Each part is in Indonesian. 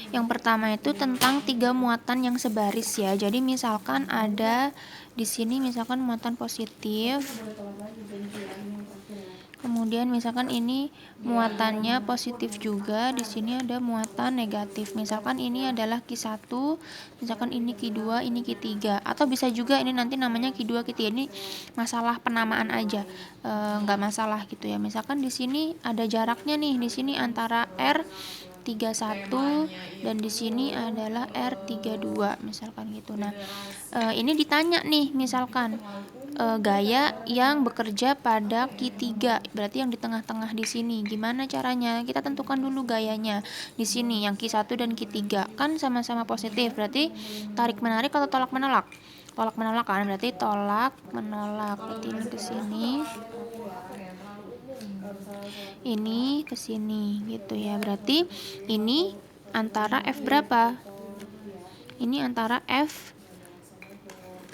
Yang pertama itu tentang 3 muatan yang sebaris ya. Jadi misalkan ada di sini misalkan muatan positif. Kemudian misalkan ini muatannya positif juga, di sini ada muatan negatif. Misalkan ini adalah Q1, misalkan ini Q2, ini Q3. Atau bisa juga ini nanti namanya Q2, Q3. Ini masalah penamaan aja. Nggak masalah gitu ya. Misalkan di sini ada jaraknya nih, di sini antara R31 dan di sini adalah R32 misalkan gitu. Nah, ini ditanya nih misalkan gaya yang bekerja pada Q3, berarti yang di tengah-tengah di sini. Gimana caranya? Kita tentukan dulu gayanya. Di sini yang Q1 dan Q3 kan sama-sama positif, berarti tarik menarik atau tolak menolak? Tolak menolak kan, berarti tolak menolak. Berarti ini ke sini. Ini ke sini gitu ya. Berarti ini antara F berapa? Ini antara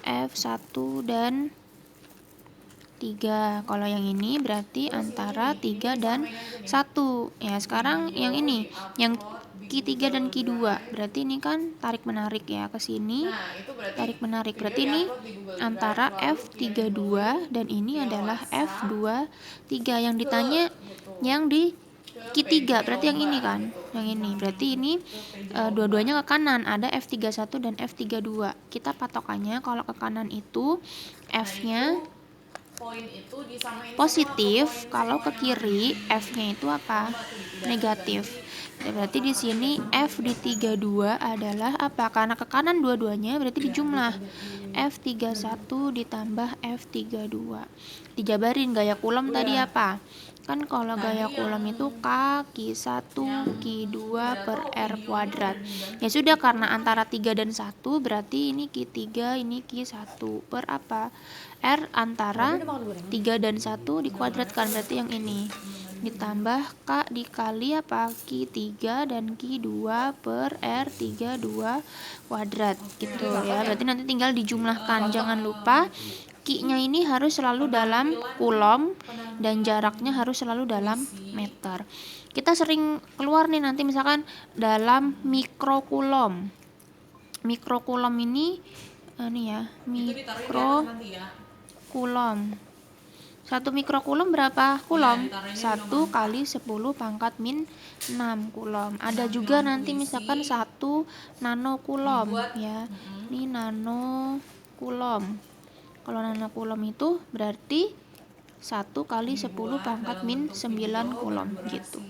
F1 dan 3. Kalau yang ini berarti antara 3 dan 1. Ya, sekarang yang ini, yang Q3 dan Q2. Berarti ini kan tarik menarik ya ke sini. Tarik menarik. Berarti ini antara F32 dan ini adalah F23. Yang ditanya yang di Q3, berarti yang ini kan. Yang ini. Berarti ini dua-duanya ke kanan, ada F31 dan F32. Kita patokannya kalau ke kanan itu F-nya positif, kalau ke kiri F-nya itu apa? Negatif. Ya, berarti di sini F di 32 adalah apa? Karena ke kanan dua-duanya berarti dijumlah. F31 ditambah F32. Dijabarin gaya Coulomb tadi apa? Kan kalau gaya Coulomb itu K Q1 Q2 per R kuadrat. Ya sudah, karena antara 3 dan 1 berarti ini Q3, ini Q1 per apa? R antara 3 dan 1 dikuadratkan, berarti yang ini. Ditambah K dikali apa? Q3 dan Q2 per R32 kuadrat gitu ya. Berarti nanti tinggal dijumlahkan. Jangan lupa Q-nya ini harus selalu dalam Coulomb dan jaraknya harus selalu dalam meter. Kita sering keluar nih nanti misalkan dalam mikrocoulomb. Mikrocoulomb ini ya, mikrocoulomb. 1 mikrocoulomb berapa coulomb? 1 kali 10 pangkat min 6 coulomb. Ada juga nanti misalkan 1 nanocoulomb ya. Ini nanocoulomb. Kalau nanocoulomb itu berarti 1 kali 10 pangkat min 9 coulomb gitu.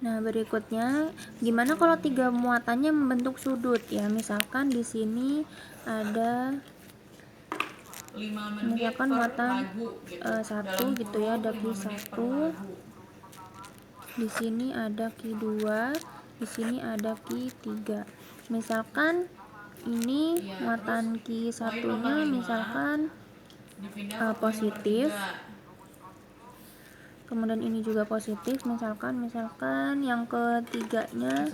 Nah, berikutnya gimana kalau 3 muatannya membentuk sudut ya. Misalkan di sini ada misalkan muatan 1 gitu ya, ada Q1. Di sini ada Q2, di sini ada Q3. Misalkan ini muatan Q1-nya misalkan positif. Kemudian ini juga positif, misalkan yang ketiganya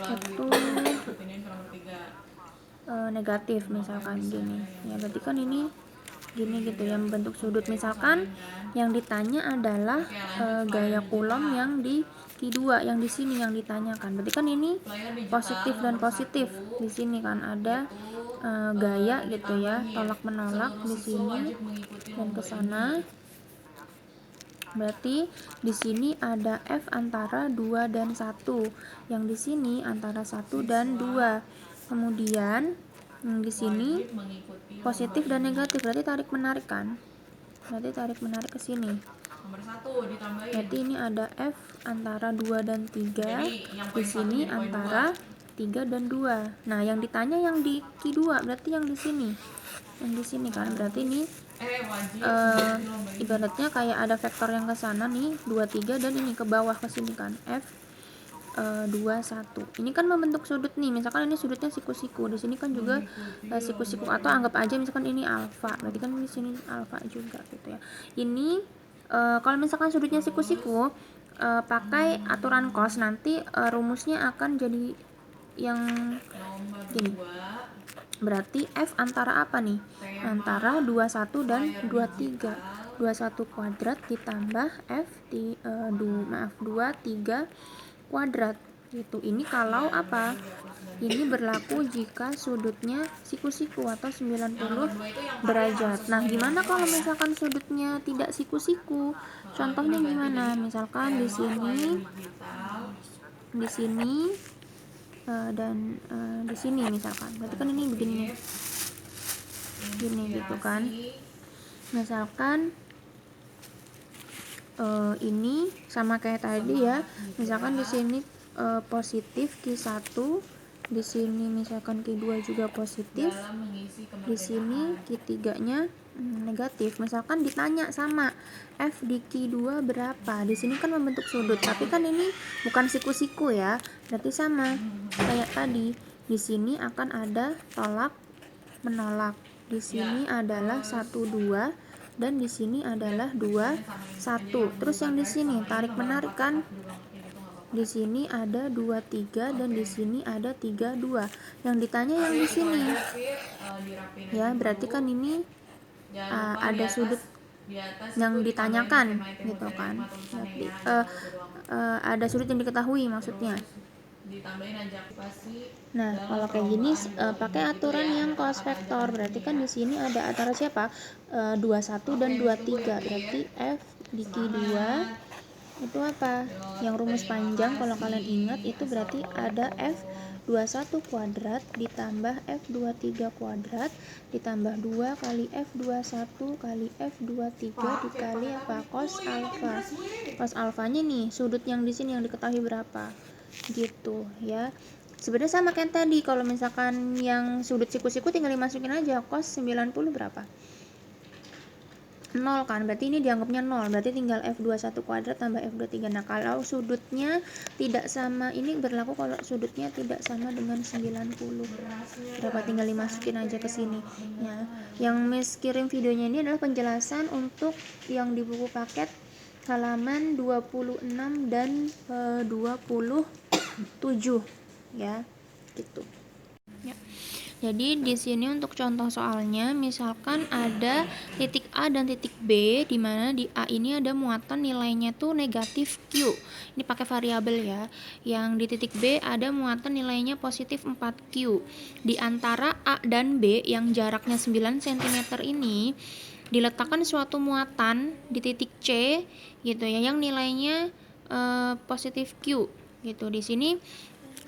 itu negatif misalkan gini ya. Berarti kan ini gini gitu ya, membentuk sudut. Misalkan yang ditanya adalah gaya Coulomb yang di Q2, yang di sini yang ditanyakan. Berarti kan ini positif dan positif. Di sini kan ada gaya gitu ya, tolak menolak di sini dan ke sana. Berarti di sini ada F antara 2 dan 1. Yang di sini antara 1 dan 2. Kemudian di sini positif dan negatif, berarti tarik menarik kan? Berarti tarik menarik ke sini. Berarti ini ada F antara 2 dan 3. Di sini antara 3 dan 2. Nah, yang ditanya yang di Q2, berarti yang di sini. Yang di sini kan, berarti ini ibaratnya kayak ada vektor yang ke sana nih, 2, 3 dan ini ke bawah ke sini kan, F 2, 1. Ini kan membentuk sudut nih. Misalkan ini sudutnya siku-siku. Di sini kan juga siku-siku, atau anggap aja misalkan ini alfa. Berarti kan di sini alfa juga gitu ya. Ini kalau misalkan sudutnya siku-siku, pakai aturan cos, nanti rumusnya akan jadi yang gini. Berarti F antara apa nih? Antara 21 dan 23. 21 kuadrat ditambah F 23 kuadrat gitu. Ini kalau apa? Ini berlaku jika sudutnya siku-siku atau 90 derajat. Nah, gimana kalau misalkan sudutnya tidak siku-siku? Contohnya gimana? Misalkan di sini, dan di sini misalkan. Berarti kan ini begini, gini gitu kan. Misalkan ini sama kayak tadi ya. Misalkan di sini positif Q1, di sini misalkan Q2 juga positif, di sini Q3-nya negatif. Misalkan ditanya sama F di Q2 berapa, di sini kan membentuk sudut, tapi kan ini bukan siku-siku ya, berarti sama kayak tadi. Di sini akan ada tolak menolak, di sini adalah 1 2, dan di sini adalah 2 1. Terus yang di sini tarik menarik kan, di sini ada 2 3, dan di sini ada 3 2. Yang ditanya yang di sini ya, berarti kan ini ada sudut yang ditanyakan gitu kan. Berarti ada sudut yang diketahui maksudnya. Nah, kalau kayak gini pakai aturan yang cos vektor, berarti kan di sini ada antara siapa? 21 dan 23. Berarti F di Q2 itu apa? Yang rumus panjang kalau kalian ingat itu berarti ada F21 kuadrat ditambah F23 kuadrat ditambah 2 kali F21 kali F23 dikali apa? Cos alfa. Cos alfanya nih, sudut yang di sini yang diketahui berapa? Gitu ya. Sebenarnya sama kayak tadi, kalau misalkan yang sudut siku-siku tinggal dimasukin aja. Cos 90 berapa? 0 kan, berarti ini dianggapnya 0, berarti tinggal F21 kuadrat tambah F23. Nah, kalau sudutnya tidak sama, ini berlaku kalau sudutnya tidak sama dengan 90 berapa, tinggal dimasukin aja ke sini ya. Yang Miss kirim videonya ini adalah penjelasan untuk yang di buku paket halaman 26 dan 27 ya, gitu ya. Jadi di sini untuk contoh soalnya, misalkan ada titik A dan titik B, di mana di A ini ada muatan nilainya tuh negatif Q. Ini pakai variabel ya. Yang di titik B ada muatan nilainya positif 4Q. Di antara A dan B yang jaraknya 9 cm ini diletakkan suatu muatan di titik C gitu ya, yang nilainya positif Q gitu. Di sini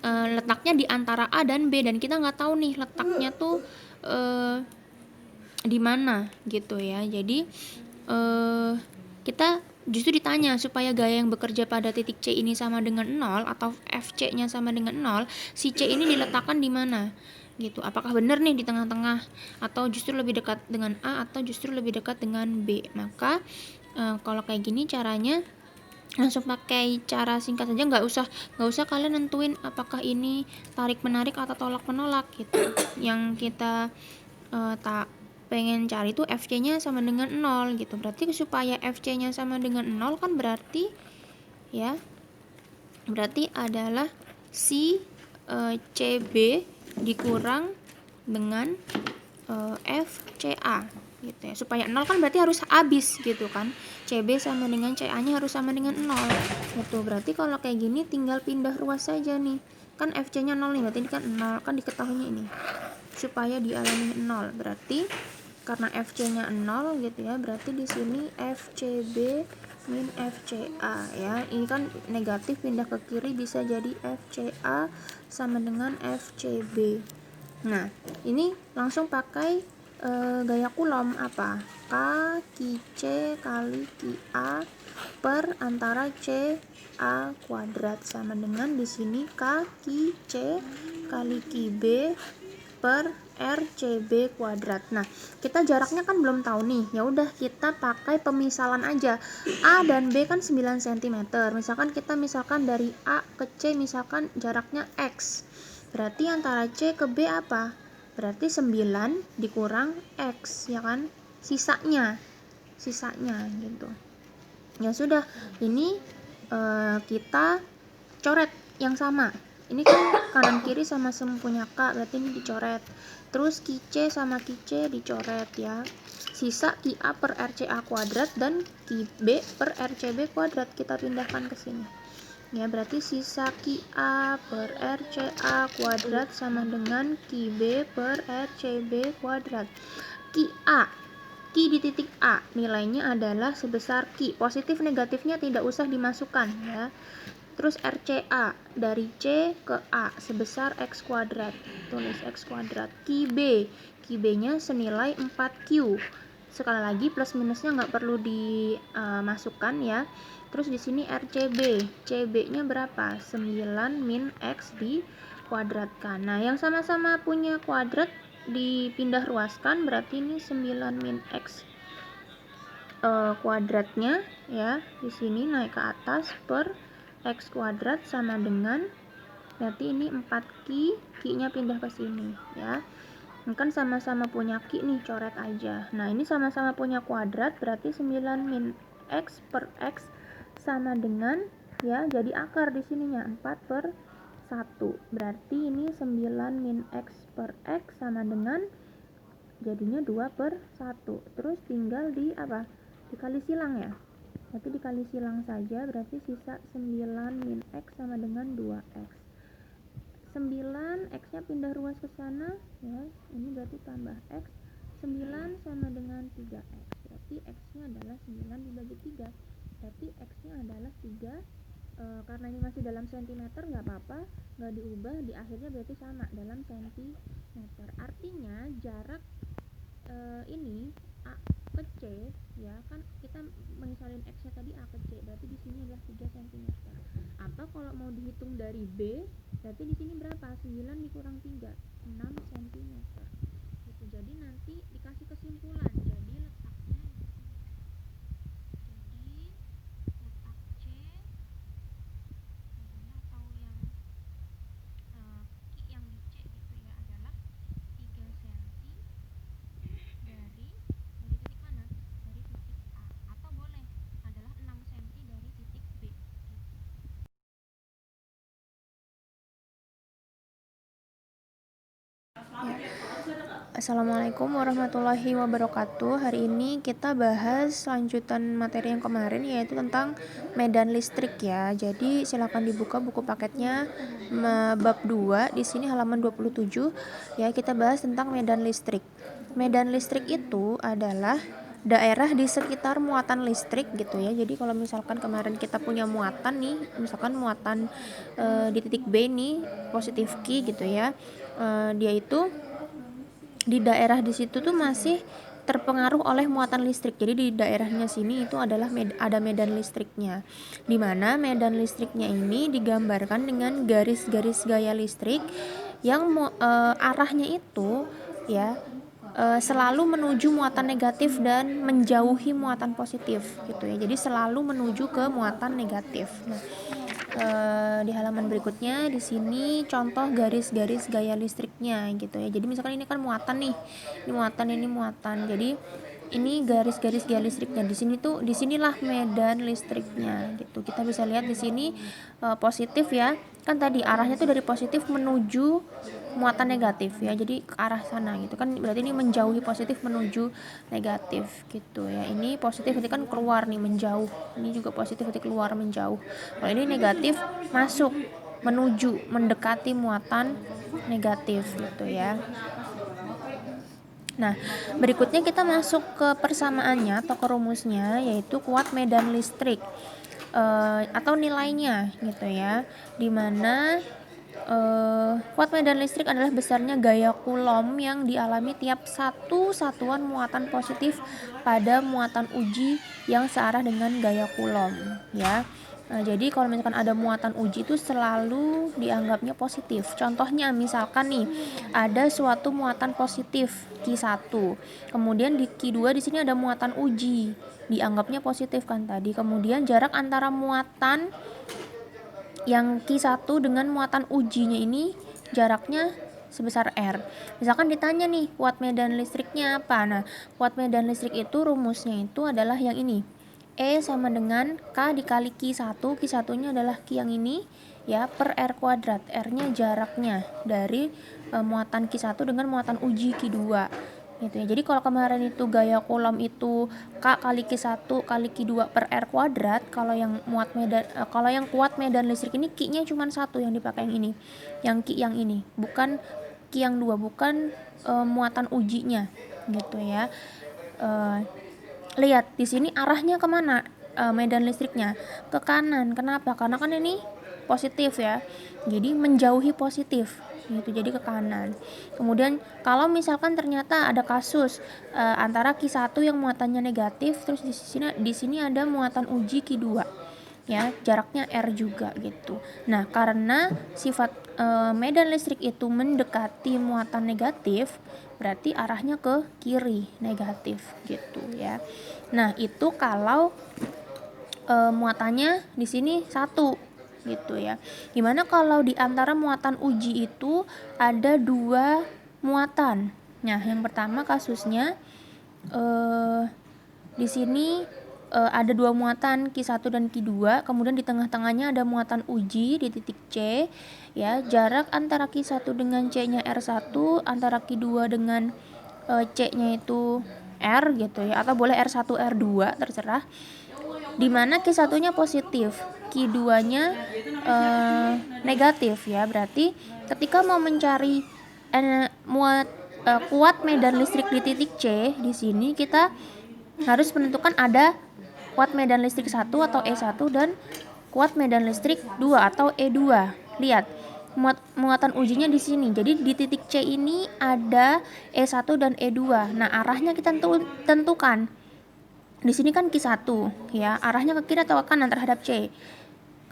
letaknya di antara A dan B, dan kita nggak tahu nih letaknya tuh di mana gitu ya. Jadi kita justru ditanya supaya gaya yang bekerja pada titik C ini sama dengan 0 atau FC-nya sama dengan 0, si C ini diletakkan di mana gitu. Apakah benar nih di tengah-tengah, atau justru lebih dekat dengan A, atau justru lebih dekat dengan B. Maka kalau kayak gini caranya langsung pakai cara singkat saja, nggak usah kalian nentuin apakah ini tarik menarik atau tolak menolak gitu. Yang kita tak pengen cari itu FC-nya sama dengan 0 gitu. Berarti supaya FC-nya sama dengan 0 kan berarti ya, berarti adalah si CB dikurang dengan FCA gitu ya. Supaya 0 kan berarti harus habis gitu kan. CB sama dengan CA-nya harus sama dengan 0 gitu. Berarti kalau kayak gini tinggal pindah ruas saja nih. Kan FC-nya 0 nih, berarti ini kan 0, kan diketahuinya ini. Supaya dialami 0. Berarti karena FC-nya 0 gitu ya, berarti di sini FCB min FCA ya. Ini kan negatif pindah ke kiri bisa jadi FCA sama dengan FCB. Nah, ini langsung pakai gaya Coulomb apa? K Ki C kali Ki A per antara C A kuadrat sama dengan di sini K Ki C kali Ki B per RCB kuadrat. Nah, kita jaraknya kan belum tahu nih. Ya udah kita pakai pemisalan aja. A dan B kan 9 cm. Misalkan dari A ke C misalkan jaraknya X. Berarti antara C ke B apa? Berarti 9 dikurang X ya kan? Sisanya gitu. Ya sudah, ini kita coret yang sama. Ini kan kanan kiri sama-sama punya K, berarti ini dicoret. Terus Ki C sama Ki C dicoret ya. Sisa Ki A per RCA kuadrat dan Ki B per RCB kuadrat kita pindahkan ke sini. Ya, berarti sisa QA per RCA kuadrat sama dengan QB per RCB kuadrat. QA, Q di titik A, nilainya adalah sebesar Q. Positif negatifnya tidak usah dimasukkan ya. Terus RCA dari C ke A sebesar X kuadrat. Tulis X kuadrat. QB, QB-nya senilai 4Q. Sekali lagi plus minusnya nggak perlu dimasukkan ya. Terus di sini RCB, CB-nya berapa? 9 min X dikuadratkan. Nah, yang sama-sama punya kuadrat dipindah ruaskan, berarti ini 9 min X kuadratnya ya. Di sini naik ke atas per X kuadrat sama dengan, berarti ini 4Q, Q-nya pindah ke sini ya. Kan sama-sama punya Q nih, coret aja. Nah, ini sama-sama punya kuadrat, berarti 9 min X per X sama dengan, ya, jadi akar di sininya 4 per 1. Berarti ini 9 min X per X sama dengan, jadinya 2 per 1. Terus tinggal di apa? Dikali silang ya. Berarti dikali silang saja, berarti sisa 9 min X sama dengan 2X. 9 X-nya pindah ruas ke sana ya, ini berarti tambah X. 9 sama dengan 3X, berarti X-nya adalah 9 dibagi 3, berarti X-nya adalah 3. Karena ini masih dalam sentimeter nggak apa-apa, nggak diubah, di akhirnya berarti sama dalam sentimeter. Artinya jarak ini A ke C ya, kan kita mengisolin X-nya tadi A ke C, berarti di sini adalah 3 cm. Atau kalau mau dihitung dari B, berarti di sini berapa? 9 dikurang 3, 6 cm. Gitu. Jadi nanti dikasih kesimpulan. Jadi letaknya letak C atau yang Q yang di C gitu ya adalah 3 cm dari titik mana? Dari titik A, atau boleh adalah 6 cm dari titik B. Assalamualaikum warahmatullahi wabarakatuh. Hari ini kita bahas lanjutan materi yang kemarin, yaitu tentang medan listrik ya. Jadi silakan dibuka buku paketnya bab 2 di sini halaman 27 ya. Kita bahas tentang medan listrik. Medan listrik itu adalah daerah di sekitar muatan listrik gitu ya. Jadi kalau misalkan kemarin kita punya muatan nih, misalkan muatan di titik B nih positif Q gitu ya. Dia itu di daerah di situ tuh masih terpengaruh oleh muatan listrik. Jadi di daerahnya sini itu adalah ada medan listriknya, di mana medan listriknya ini digambarkan dengan garis-garis gaya listrik yang arahnya itu ya selalu menuju muatan negatif dan menjauhi muatan positif gitu ya. Jadi selalu menuju ke muatan negatif. Nah, di halaman berikutnya di sini contoh garis-garis gaya listriknya gitu ya. Jadi misalkan ini kan muatan nih, ini muatan. Jadi ini garis-garis gaya listriknya. Di sini tuh, di sinilah medan listriknya gitu. Kita bisa lihat di sini positif ya. Kan tadi arahnya tuh dari positif menuju muatan negatif ya, jadi ke arah sana gitu kan, berarti ini menjauhi positif menuju negatif gitu ya. Ini positif berarti kan keluar nih, menjauh. Ini juga positif berarti keluar, menjauh. Kalau ini negatif, masuk, menuju, mendekati muatan negatif gitu ya. Nah, berikutnya kita masuk ke persamaannya atau ke rumusnya, yaitu kuat medan listrik atau nilainya gitu ya, dimana kuat medan listrik adalah besarnya gaya Coulomb yang dialami tiap satu satuan muatan positif pada muatan uji yang searah dengan gaya Coulomb ya. Nah, jadi kalau misalkan ada muatan uji itu selalu dianggapnya positif. Contohnya misalkan nih ada suatu muatan positif Q1, kemudian di Q2 di sini ada muatan uji, dianggapnya positif kan tadi. Kemudian jarak antara muatan yang Q1 dengan muatan ujinya ini jaraknya sebesar R. Misalkan ditanya nih kuat medan listriknya apa. Nah, kuat medan listrik itu rumusnya itu adalah yang ini. E sama dengan K dikali Q1. Q1-nya adalah Q yang ini ya, per R kuadrat. R-nya jaraknya dari muatan Q1 dengan muatan uji Q2. gitu ya. Jadi kalau kemarin itu gaya Coulomb itu K kali Q1 kali Q2 per R kuadrat, kalau yang kuat medan listrik ini Q-nya cuma 1 yang dipakai yang ini. Yang Q yang ini, bukan Q yang 2, bukan muatan ujinya gitu ya. Lihat di sini arahnya kemana medan listriknya? Ke kanan. Kenapa? Karena kan ini positif ya, jadi menjauhi positif gitu, jadi ke kanan. Kemudian kalau misalkan ternyata ada kasus antara Q1 yang muatannya negatif, terus di sini ada muatan uji Q2 ya, jaraknya R juga gitu. Nah, karena sifat medan listrik itu mendekati muatan negatif, berarti arahnya ke kiri, negatif gitu ya. Nah, itu kalau muatannya di sini 1 gitu ya. Gimana kalau di antara muatan uji itu ada 2 muatan? Nah, yang pertama kasusnya di sini ada 2 muatan Q1 dan Q2, kemudian di tengah-tengahnya ada muatan uji di titik C ya. Jarak antara Q1 dengan C-nya R1, antara Q2 dengan C-nya itu R gitu ya, atau boleh R1 R2 terserah. Dimana Q1-nya positif, Q2-nya negatif ya. Berarti ketika mau mencari kuat medan listrik di titik C, di sini kita harus menentukan ada kuat medan listrik 1 atau E1 dan kuat medan listrik 2 atau E2. Lihat, muatan ujinya di sini. Jadi di titik C ini ada E1 dan E2. Nah, arahnya kita tentukan. Di sini kan Q1 ya, arahnya ke kiri atau ke kanan terhadap C.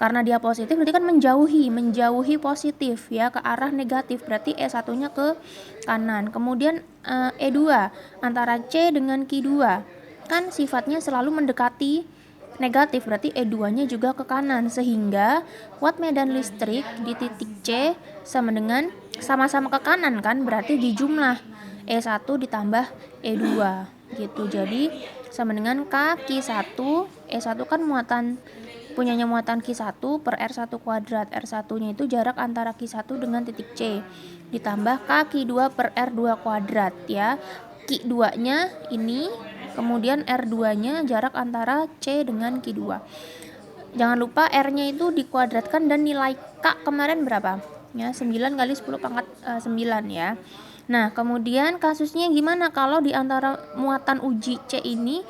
Karena dia positif berarti kan menjauhi positif ya, ke arah negatif, berarti E1-nya ke kanan. Kemudian E2 antara C dengan Q2 kan sifatnya selalu mendekati negatif, berarti E2-nya juga ke kanan, sehingga kuat medan listrik di titik C sama dengan sama-sama ke kanan kan, berarti dijumlah E1 ditambah E2 gitu. Jadi sama dengan K Q1, E1 kan punyanya muatan Q1 per R1 kuadrat. R1-nya itu jarak antara Q1 dengan titik C ditambah K Q2 per R2 kuadrat ya. Q2-nya ini, kemudian R2-nya jarak antara C dengan Q2. Jangan lupa R-nya itu dikuadratkan dan nilai K kemarin berapa? Ya, 9 kali 10 pangkat 9 ya. Nah, kemudian kasusnya gimana kalau di antara muatan uji C ini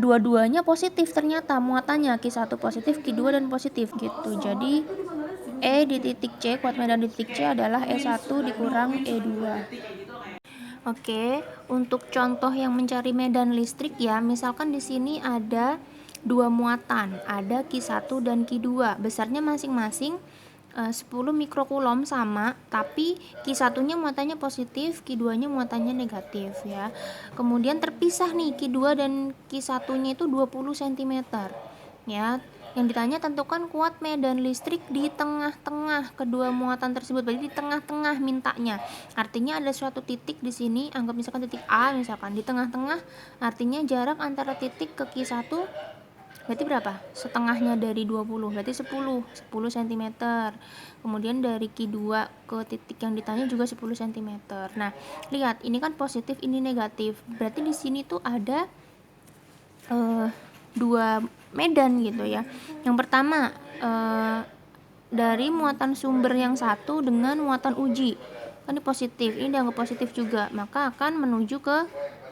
dua-duanya positif, ternyata muatannya Q1 positif, Q2 dan positif gitu. Jadi E di titik C, kuat medan di titik C adalah E1 dikurang E2. Oke, untuk contoh yang mencari medan listrik ya, misalkan di sini ada 2 muatan, ada Q1 dan Q2. Besarnya masing-masing 10 mikrokulom sama, tapi Q1-nya muatannya positif, Q2-nya muatannya negatif ya. Kemudian terpisah nih, Q2 dan Q1-nya itu 20 cm ya. Yang ditanya tentukan kuat medan listrik di tengah-tengah kedua muatan tersebut. Berarti di tengah-tengah mintanya. Artinya ada suatu titik di sini, anggap misalkan titik A misalkan di tengah-tengah, artinya jarak antara titik ke Q1 berarti berapa? Setengahnya dari 20, berarti 10 cm. Kemudian dari Q2 ke titik yang ditanya juga 10 cm. Nah, lihat, ini kan positif, ini negatif. Berarti di sini tuh ada 2 medan gitu ya. Yang pertama dari muatan sumber yang satu dengan muatan uji. Kan ini positif, ini dianggap positif juga, maka akan menuju ke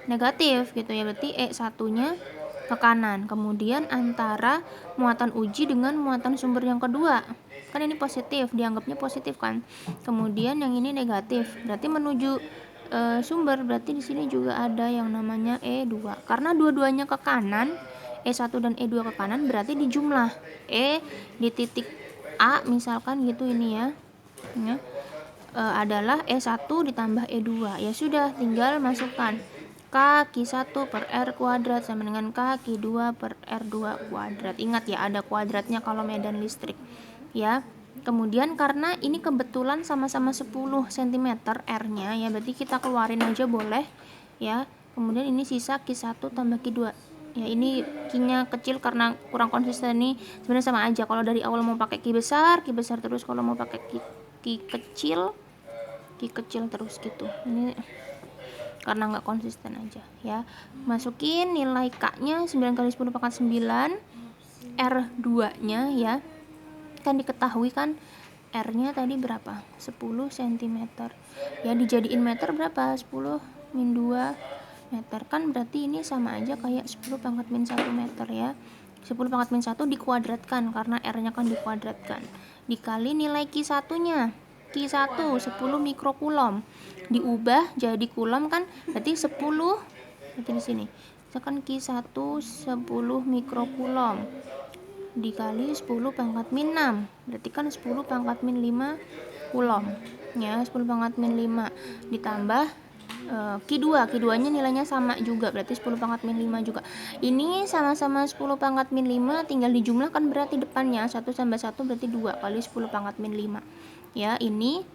negatif gitu ya. Berarti E1-nya ke kanan. Kemudian antara muatan uji dengan muatan sumber yang kedua, kan ini positif, dianggapnya positif kan. Kemudian yang ini negatif, berarti menuju sumber, berarti di sini juga ada yang namanya E2. Karena dua-duanya ke kanan, E1 dan E2 ke kanan, berarti dijumlah E di titik A misalkan gitu ini ya. Adalah E1 ditambah E2. Ya sudah, tinggal masukkan K Q1 per R kuadrat sama dengan K Q2 per R2 kuadrat. Ingat ya, ada kuadratnya kalau medan listrik ya. Kemudian karena ini kebetulan sama-sama 10 cm R-nya ya, berarti kita keluarin aja boleh ya. Kemudian ini sisa Q1 tambah Q2. Ya, ini Q-nya kecil karena kurang konsisten nih. Sebenarnya sama aja, kalau dari awal mau pakai Q besar terus, kalau mau pakai Q kecil terus gitu. Ini karena nggak konsisten aja ya. Masukin nilai K-nya 9 kali 10 pangkat 9, R2 nya ya, kan diketahui kan R-nya tadi berapa? 10 cm. Ya, dijadiin meter berapa? 10 min 2 meter. Kan berarti ini sama aja kayak 10 pangkat min 1 meter ya. 10 pangkat min 1 dikuadratkan karena R-nya kan dikuadratkan. Dikali nilai Q1-nya. Q1 10 mikrokulom. Diubah jadi kulom kan berarti 10. Berarti di sini. Misalkan Q1 10 mikrokulom dikali 10 pangkat min 6, berarti kan 10 pangkat min 5 kulom ya. 10 pangkat min 5 ditambah Q2 nya nilainya sama juga, berarti 10 pangkat min 5 juga. Ini sama-sama 10 pangkat min 5, tinggal dijumlahkan berarti depannya 1 tambah 1 berarti 2 kali 10 pangkat min 5 ya. Ini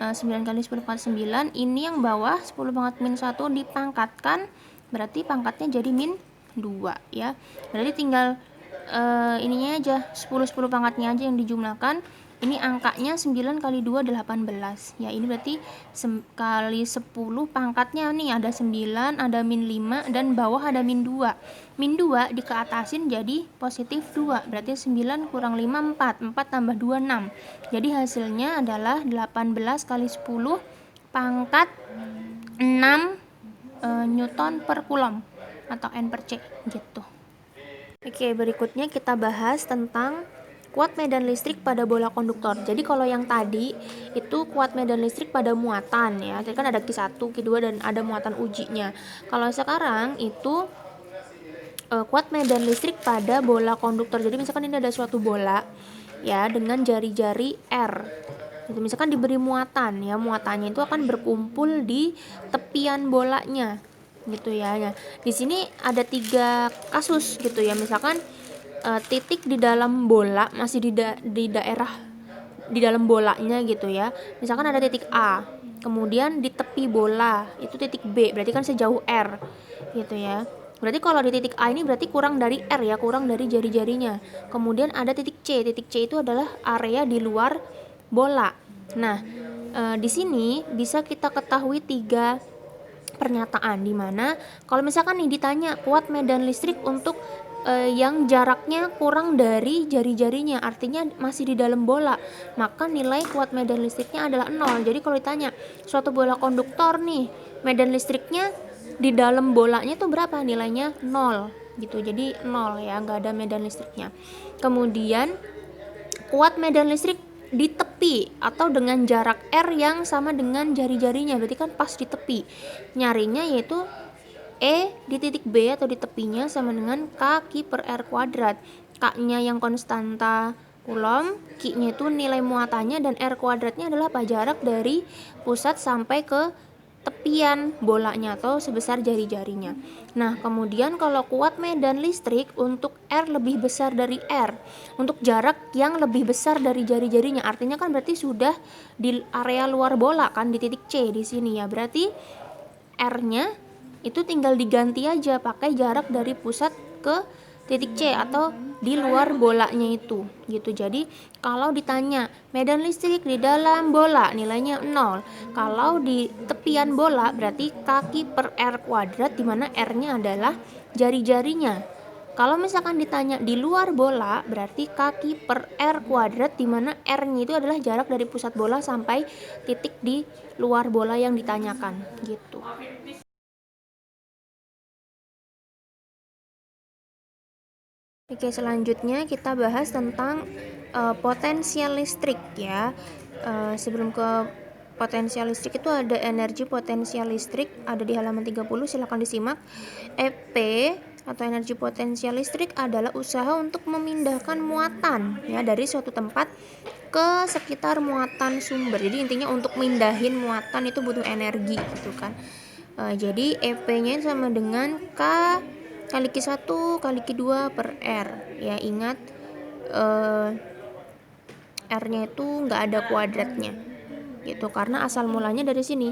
9 kali 10 pangkat 9, ini yang bawah 10 pangkat min 1 dipangkatkan, berarti pangkatnya jadi min 2 ya. Berarti tinggal ininya aja 10 pangkatnya aja yang dijumlahkan. Ini angkanya 9 kali 2 18 ya. Ini berarti kali 10 pangkatnya nih ada 9, ada min 5, dan bawah ada min 2. Min 2 dikeatasin jadi positif 2, berarti 9 kurang 5 4 tambah 2 6. Jadi hasilnya adalah 18 kali 10 pangkat 6 Newton per kulom atau N per C gitu. Oke, berikutnya kita bahas tentang kuat medan listrik pada bola konduktor. Jadi kalau yang tadi itu kuat medan listrik pada muatan ya. Jadi kan ada Q1, Q2 dan ada muatan ujinya. Kalau sekarang itu kuat medan listrik pada bola konduktor. Jadi misalkan ini ada suatu bola ya dengan jari-jari R. Jadi misalkan diberi muatan ya, muatannya itu akan berkumpul di tepian bolanya gitu ya. Nah, di sini ada 3 kasus gitu ya. Misalkan titik di dalam bola masih di daerah di dalam bolanya gitu ya. Misalkan ada titik A, kemudian di tepi bola itu titik B, berarti kan sejauh R gitu ya. Berarti kalau di titik A ini berarti kurang dari R ya, kurang dari jari-jarinya. Kemudian ada titik C itu adalah area di luar bola. Nah, di sini bisa kita ketahui 3 pernyataan, di mana kalau misalkan nih ditanya kuat medan listrik untuk yang jaraknya kurang dari jari-jarinya, artinya masih di dalam bola, maka nilai kuat medan listriknya adalah 0. Jadi kalau ditanya suatu bola konduktor nih, medan listriknya di dalam bolanya itu berapa, nilainya 0 gitu. Jadi 0 ya, nggak ada medan listriknya. Kemudian kuat medan listrik di tepi atau dengan jarak R yang sama dengan jari-jarinya, berarti kan pas di tepi. Nyarinya yaitu E di titik B atau di tepinya sama dengan K Q per R kuadrat. K-nya yang konstanta kulom, Q-nya itu nilai muatannya, dan R kuadratnya adalah apa? Jarak dari pusat sampai ke tepian bolanya atau sebesar jari-jarinya. Nah, kemudian kalau kuat medan listrik untuk R lebih besar dari R, untuk jarak yang lebih besar dari jari-jarinya, artinya kan berarti sudah di area luar bola kan, di titik C di sini ya. Berarti R-nya itu tinggal diganti aja pakai jarak dari pusat ke titik C atau di luar bolanya itu gitu. Jadi kalau ditanya medan listrik di dalam bola nilainya 0, kalau di tepian bola berarti kaki per R kuadrat, di mana R-nya adalah jari-jarinya. Kalau misalkan ditanya di luar bola berarti kaki per R kuadrat, di mana R-nya itu adalah jarak dari pusat bola sampai titik di luar bola yang ditanyakan gitu. Oke, selanjutnya kita bahas tentang potensial listrik ya. Sebelum ke potensial listrik itu ada energi potensial listrik, ada di halaman 30, silakan disimak. EP atau energi potensial listrik adalah usaha untuk memindahkan muatan ya dari suatu tempat ke sekitar muatan sumber. Jadi intinya untuk mindahin muatan itu butuh energi gitu kan. Jadi EP-nya sama dengan K kali Q1 kali Q2 per R ya. Ingat R-nya itu nggak ada kuadratnya gitu, karena asal mulanya dari sini.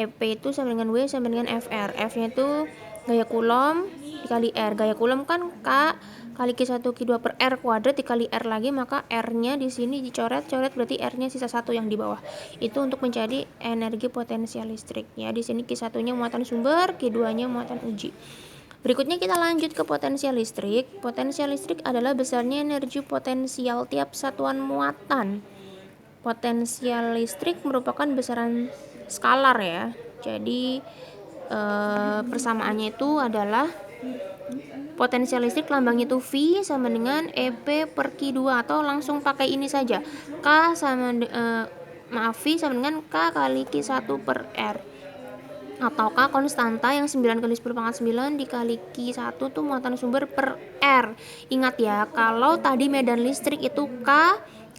EP itu sama dengan W sama dengan FR. F-nya itu gaya kulom dikali R. Gaya kulom kan K kali Q1 Q2 per R kuadrat dikali R lagi, maka R-nya di sini dicoret-coret, berarti R-nya sisa 1 yang di bawah. Itu untuk mencari energi potensial listrik ya. Di sini Q1-nya muatan sumber, Q2-nya muatan uji. Berikutnya kita lanjut ke potensial listrik. Potensial listrik adalah besarnya energi potensial tiap satuan muatan. Potensial listrik merupakan besaran skalar ya. Jadi persamaannya itu adalah potensial listrik lambangnya itu V sama dengan EP per Q2, atau langsung pakai ini saja. V sama dengan K kali Q1 per R. Atau K konstanta yang 9 kali 10 pangkat 9 dikali Q1 tuh muatan sumber per R. Ingat ya, kalau tadi medan listrik itu K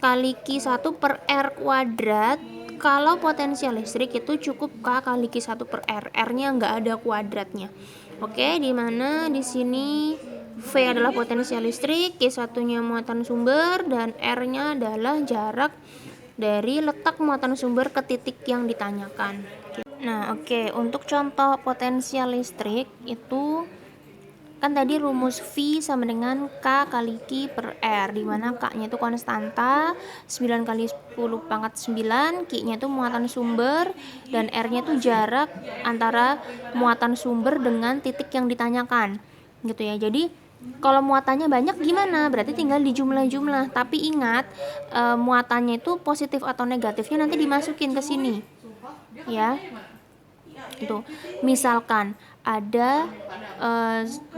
kali Q1 per R kuadrat, kalau potensial listrik itu cukup K kali Q1 per R. R-nya nggak ada kuadratnya. Oke, di mana di sini V adalah potensial listrik, Q1-nya muatan sumber, dan R-nya adalah jarak dari letak muatan sumber ke titik yang ditanyakan. Nah, oke, untuk contoh potensial listrik itu kan tadi rumus V sama dengan K kali Q per R, di mana K-nya itu konstanta 9 kali 10 pangkat 9, Q-nya itu muatan sumber, dan R-nya itu jarak antara muatan sumber dengan titik yang ditanyakan. Gitu ya. Jadi kalau muatannya banyak gimana? Berarti tinggal dijumlah-jumlah. Tapi ingat, muatannya itu positif atau negatifnya nanti dimasukin ke sini. Ya. Itu. Misalkan ada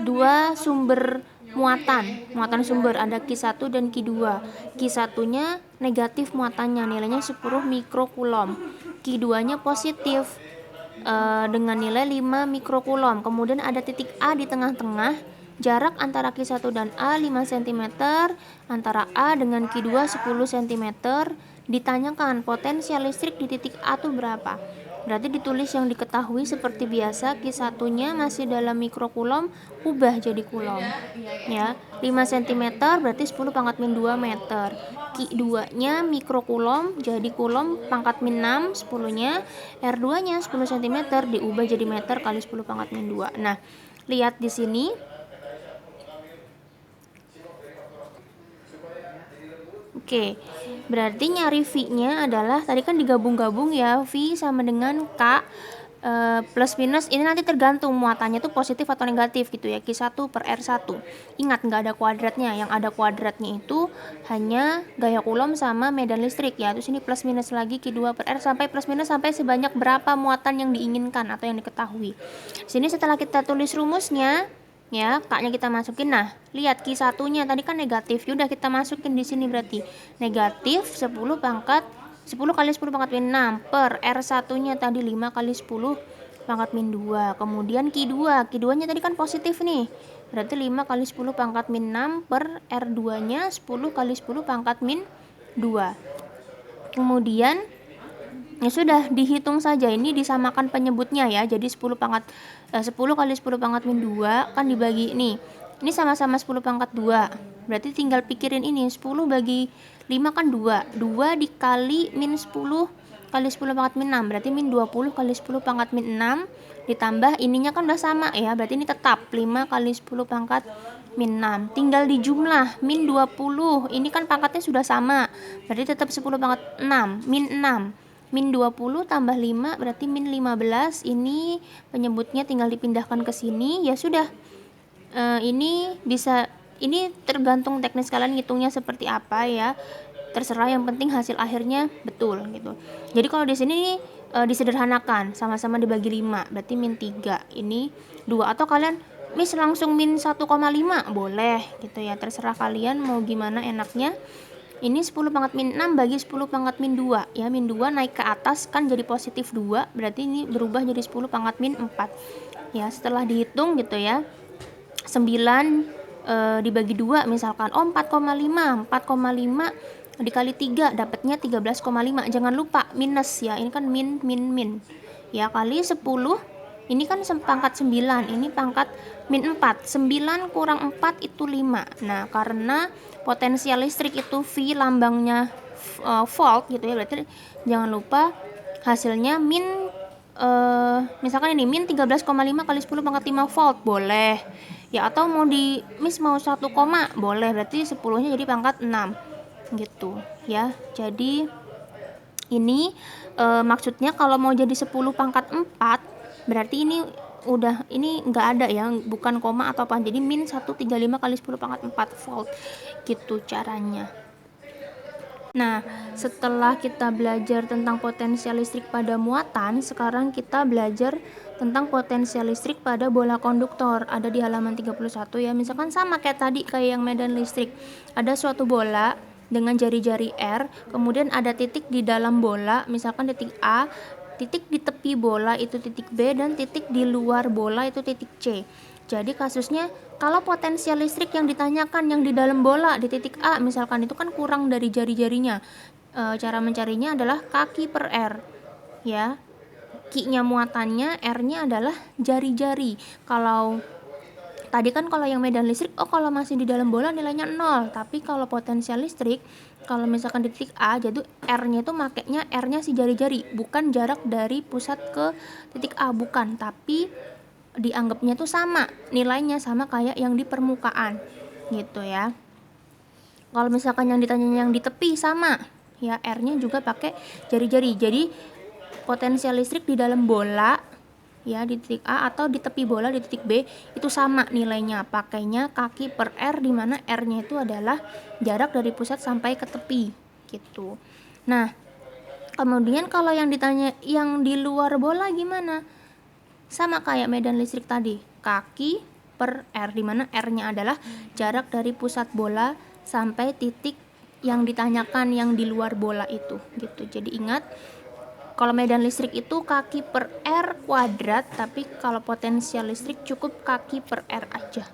dua sumber muatan sumber, ada Q1 dan Q2. Q1-nya negatif muatannya, nilainya 10 mikrokulom. Q2-nya positif dengan nilai 5 mikrokulom. Kemudian ada titik A di tengah-tengah. Jarak antara Q1 dan A 5 cm, antara A dengan Q2 10 cm. Ditanyakan potensial listrik di titik A itu berapa. Berarti ditulis yang diketahui seperti biasa. Q1-nya masih dalam mikrokulom, ubah jadi kulom ya. 5 cm berarti 10 pangkat min 2 meter. Q2-nya mikrokulom jadi kulom pangkat min 6, 10-nya. R2-nya 10 cm diubah jadi meter kali 10 pangkat min 2. Nah, lihat di sini. Oke, berarti nyari V-nya adalah tadi kan digabung-gabung ya, V sama dengan K plus minus, ini nanti tergantung muatannya tuh positif atau negatif gitu ya, Q1 per R1. Ingat, nggak ada kuadratnya, yang ada kuadratnya itu hanya gaya Coulomb sama medan listrik ya. Terus ini plus minus lagi Q2 per R sampai plus minus sampai sebanyak berapa muatan yang diinginkan atau yang diketahui. Sini setelah kita tulis rumusnya ya, K-nya kita masukin. Nah, lihat Q1-nya tadi kan negatif. Yaudah kita masukin di sini, berarti negatif 10 kali 10 pangkat min 6 per R1-nya tadi 5 kali 10 pangkat min 2. Kemudian Q2-nya tadi kan positif nih. Berarti 5 kali 10 pangkat min 6 per R2-nya 10 kali 10 pangkat min 2. Kemudian ya sudah, dihitung saja, ini disamakan penyebutnya ya. Jadi 10 kali 10 pangkat min 2 kan dibagi ini sama-sama 10 pangkat 2. Berarti tinggal pikirin ini, 10 bagi 5 kan 2 dikali min 10 kali 10 pangkat min 6, berarti min 20 kali 10 pangkat min 6, ditambah ininya kan udah sama ya, berarti ini tetap 5 kali 10 pangkat min 6. Tinggal dijumlah, min 20, ini kan pangkatnya sudah sama, berarti tetap 10 pangkat 6, min 6. Min 20 tambah 5 berarti min 15. Ini penyebutnya tinggal dipindahkan ke sini. Ya sudah, ini tergantung teknis kalian ngitungnya seperti apa ya. Terserah, yang penting hasil akhirnya betul gitu. Jadi kalau di sini disederhanakan, sama-sama dibagi 5 berarti min 3. Ini 2, atau kalian mis langsung min 1,5 boleh gitu ya. Terserah kalian mau gimana enaknya. Ini 10 pangkat min 6 bagi 10 pangkat min 2 ya, min 2 naik ke atas kan jadi positif 2, berarti ini berubah jadi 10 pangkat min 4 ya. Setelah dihitung gitu ya, 9 dibagi 2 misalkan, 4,5 dikali 3 dapatnya 13,5. Jangan lupa minus ya, ini kan min ya, kali 10. Ini kan pangkat 9, ini pangkat min 4. 9 kurang 4 itu 5. Nah, karena potensial listrik itu V lambangnya volt gitu ya, berarti jangan lupa hasilnya misalkan ini min 13,5 kali 10 pangkat 5 volt boleh Ya atau mau di Miss mau 1 koma boleh, berarti 10-nya jadi pangkat 6 gitu ya. Jadi ini maksudnya kalau mau jadi 10 pangkat 4 berarti ini udah, ini nggak ada ya, bukan koma atau apa, jadi min 135 kali 10 pangkat 4 volt gitu caranya. Nah, setelah kita belajar tentang potensial listrik pada muatan, sekarang kita belajar tentang potensial listrik pada bola konduktor. Ada di halaman 31 ya. Misalkan sama kayak tadi, kayak yang medan listrik. Ada suatu bola dengan jari-jari R, kemudian ada titik di dalam bola, misalkan titik A, titik di tepi bola itu titik B, dan titik di luar bola itu titik C. Jadi kasusnya kalau potensial listrik yang ditanyakan yang di dalam bola di titik A misalkan itu kan kurang dari jari-jarinya, cara mencarinya adalah kaki per R ya. Q-nya muatannya, R-nya adalah jari-jari. Kalau tadi kan kalau yang medan listrik, kalau masih di dalam bola nilainya 0, tapi kalau potensial listrik kalau misalkan di titik A, jadi R-nya itu makainya R-nya si jari-jari, bukan jarak dari pusat ke titik A, bukan, tapi dianggapnya tuh sama, nilainya sama kayak yang di permukaan gitu ya. Kalau misalkan yang ditanya yang di tepi sama ya, R-nya juga pakai jari-jari. Jadi potensial listrik di dalam bola ya di titik A atau di tepi bola di titik B itu sama nilainya, pakainya kaki per R, di mana R-nya itu adalah jarak dari pusat sampai ke tepi gitu. Nah, kemudian kalau yang ditanya yang di luar bola gimana? Sama kayak medan listrik tadi, kaki per R, di mana R-nya adalah jarak dari pusat bola sampai titik yang ditanyakan yang di luar bola itu gitu. Jadi ingat, kalau medan listrik itu kaki per R kuadrat, tapi kalau potensial listrik cukup kaki per R aja.